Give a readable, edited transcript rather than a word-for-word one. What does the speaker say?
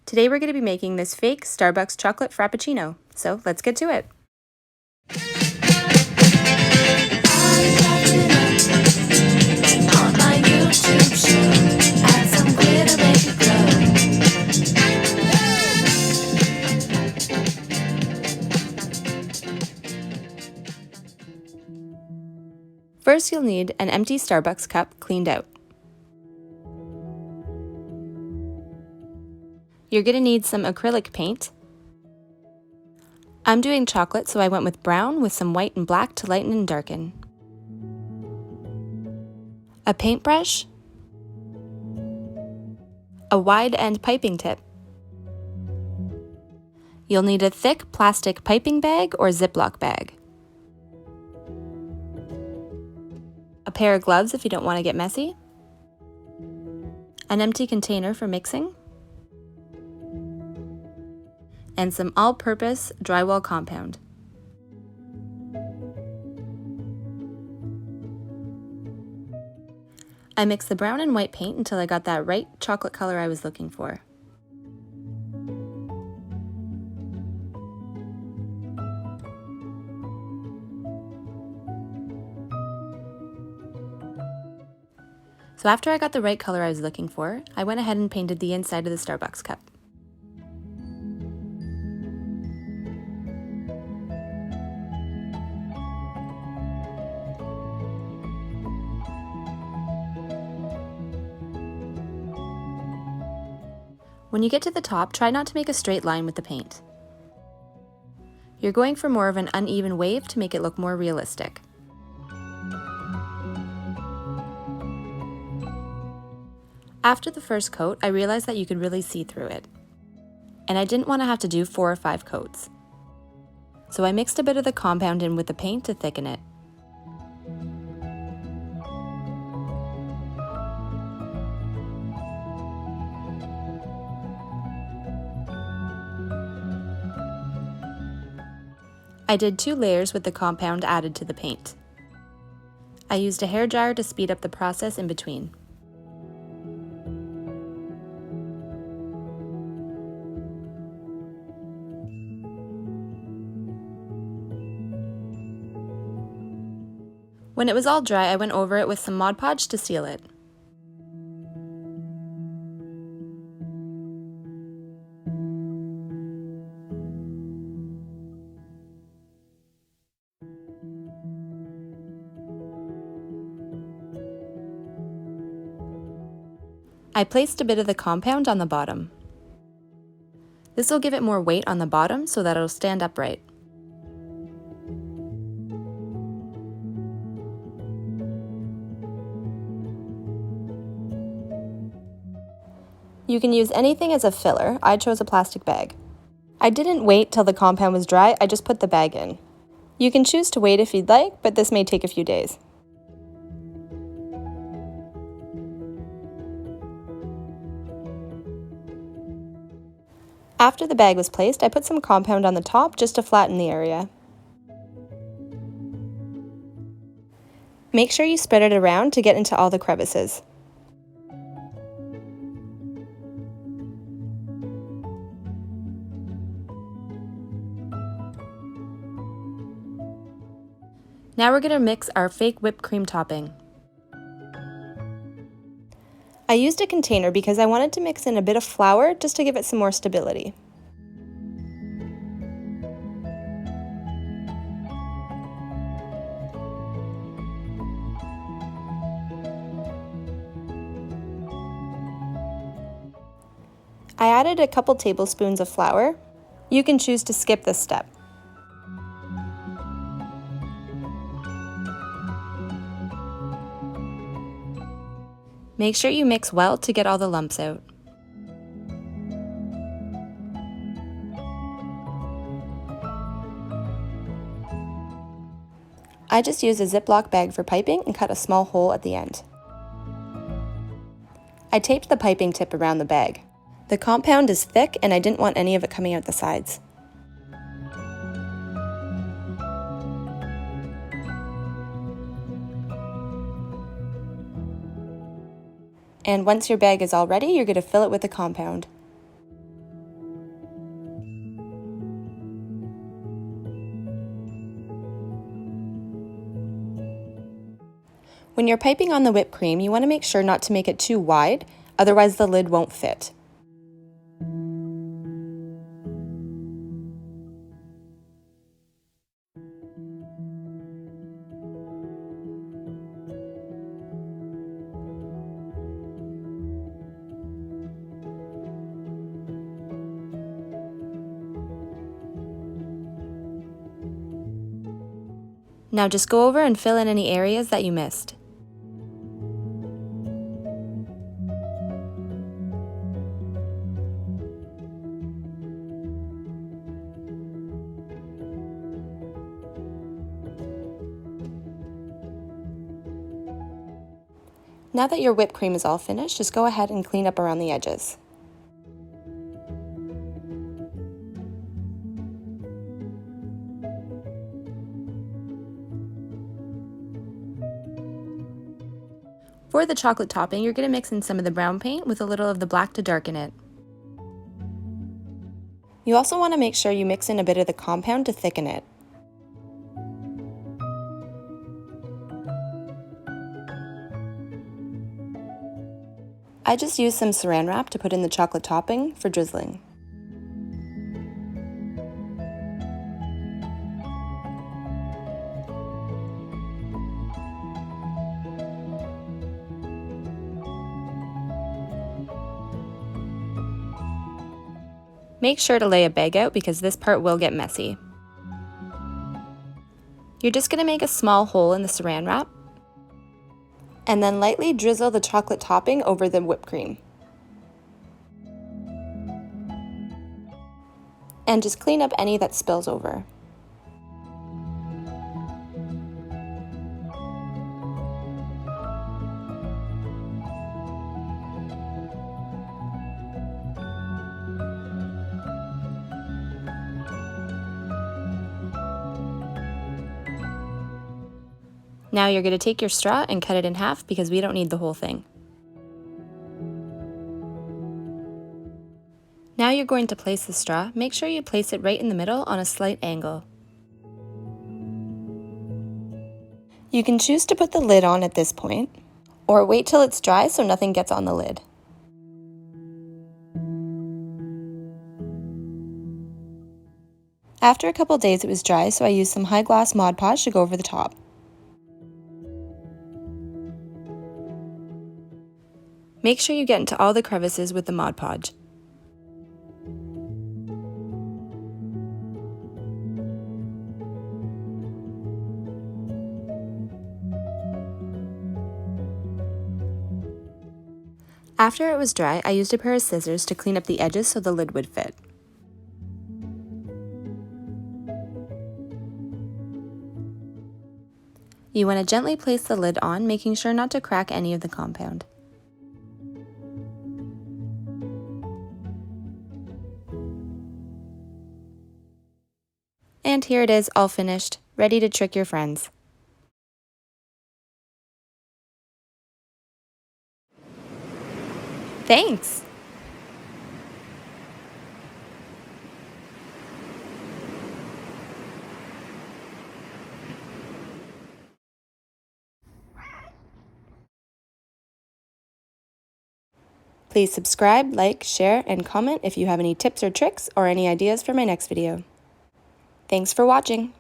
Today we're going to be making this fake Starbucks chocolate Frappuccino, so let's get to it. First, you'll need an empty Starbucks cup cleaned out. You're going to need some acrylic paint. I'm doing chocolate, so I went with brown with some white and black to lighten and darken. A paintbrush, a wide end piping tip. You'll need a thick plastic piping bag or Ziploc bag. A pair of gloves if you don't want to get messy. An empty container for mixing. And some all-purpose drywall compound. I mixed the brown and white paint until I got that right chocolate color I was looking for. So after I got the right color I was looking for, I went ahead and painted the inside of the Starbucks cup. When you get to the top, try not to make a straight line with the paint. You're going for more of an uneven wave to make it look more realistic. After the first coat, I realized that you could really see through it, and I didn't want to have to do 4 or 5 coats. So I mixed a bit of the compound in with the paint to thicken it. I did 2 layers with the compound added to the paint. I used a hairdryer to speed up the process in between. When it was all dry, I went over it with some Mod Podge to seal it. I placed a bit of the compound on the bottom. This will give it more weight on the bottom so that it'll stand upright. You can use anything as a filler. I chose a plastic bag. I didn't wait till the compound was dry, I just put the bag in. You can choose to wait if you'd like, but this may take a few days. After the bag was placed, I put some compound on the top just to flatten the area. Make sure you spread it around to get into all the crevices. Now we're going to mix our fake whipped cream topping. I used a container because I wanted to mix in a bit of flour just to give it some more stability. I added a couple tablespoons of flour. You can choose to skip this step. Make sure you mix well to get all the lumps out. I just used a Ziploc bag for piping and cut a small hole at the end. I taped the piping tip around the bag. The compound is thick and I didn't want any of it coming out the sides. And once your bag is all ready, you're going to fill it with the compound. When you're piping on the whipped cream, you want to make sure not to make it too wide, otherwise the lid won't fit. Now just go over and fill in any areas that you missed. Now that your whipped cream is all finished, just go ahead and clean up around the edges. For the chocolate topping, you're going to mix in some of the brown paint with a little of the black to darken it. You also want to make sure you mix in a bit of the compound to thicken it. I just used some saran wrap to put in the chocolate topping for drizzling. Make sure to lay a bag out because this part will get messy. You're just going to make a small hole in the saran wrap and then lightly drizzle the chocolate topping over the whipped cream. And just clean up any that spills over. Now you're going to take your straw and cut it in half because we don't need the whole thing. Now you're going to place the straw. Make sure you place it right in the middle on a slight angle. You can choose to put the lid on at this point, or wait till it's dry so nothing gets on the lid. After a couple days it was dry, so I used some high gloss Mod Podge to go over the top. Make sure you get into all the crevices with the Mod Podge. After it was dry, I used a pair of scissors to clean up the edges so the lid would fit. You want to gently place the lid on, making sure not to crack any of the compound. And here it is, all finished, ready to trick your friends. Thanks! Please subscribe, like, share, and comment if you have any tips or tricks or any ideas for my next video. Thanks for watching!